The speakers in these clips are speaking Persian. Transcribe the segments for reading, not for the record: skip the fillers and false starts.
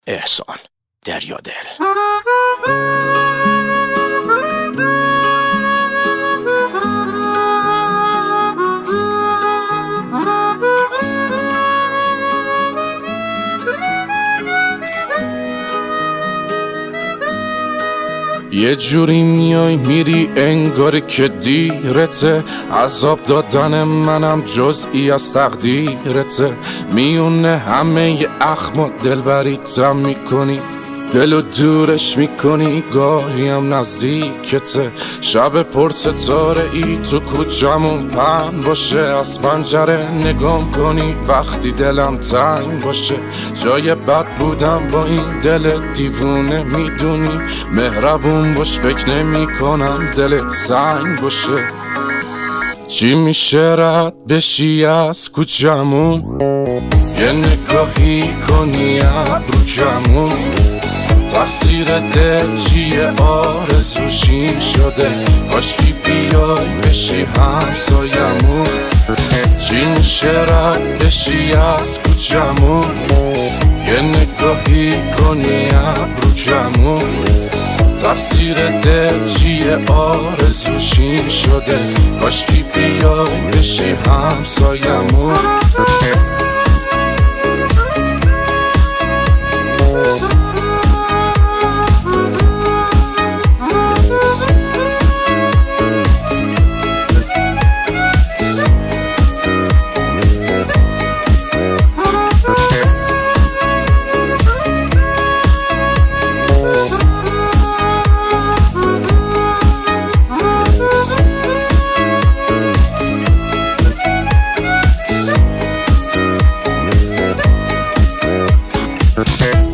احسان دریادل. یه جوری میای میری انگار که دیرته، عذاب دادن منم جزئی از تقدیرته. میونه همه ی اخم دلبریتم میکنی، دلو دورش میکنی، گاهی هم نزدیکته. شب پر ستاره ای تو کوچمون پهن باشه، از پنجره نگام کنی وقتی دلم تنگ باشه. جای بد بودم با این دل دیوونه میدونی، مهربون باش فکر نمی کنم دلت سنگ باشه. چی میشه رد بشی از کوچمون، یه نگاهی کنی ابرو کمون. تقصیر دل چیه آرزوشی شده، کاشکی بیای بشی همسایمون. چی میشه رد بشی از کوچمون، یه نگاهی کنی ابرو کمون. تقصیر دل چیه آرزوشی شده، کاشکی بیای بشی همسایمون.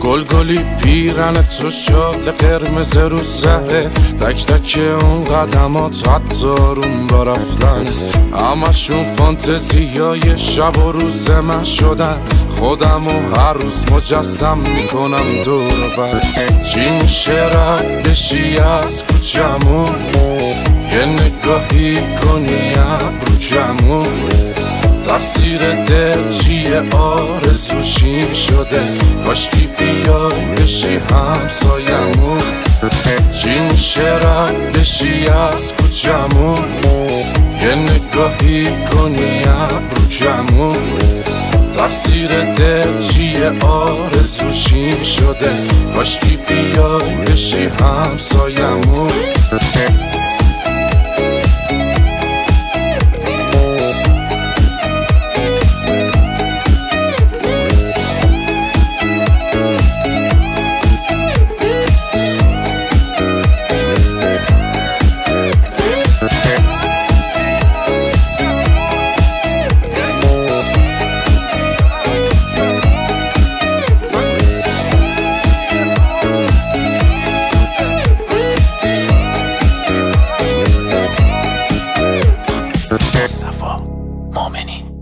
گلگلی پیرن تو شال قرمز رو سره، تک تک اون قدمات حتی روم با رفتن، همشون فانتزیای شب و روز من شدن. خودمو هر روز مجسم میکنم دور و بر. چی میشه رد بشی از کوچمون، یه نگاهی کنی ابرو کمون. تقصیر دل چیه آرزوشی شده، کاشکی بیای بشی همسایمون. چی میشه رد بشی از کوچمون، یه نگاهی کنی ابرو کمون. تقصیر دل چیه آرزوشی شده، کاشکی بیای بشی همسایمون. مصطفی مؤمنی.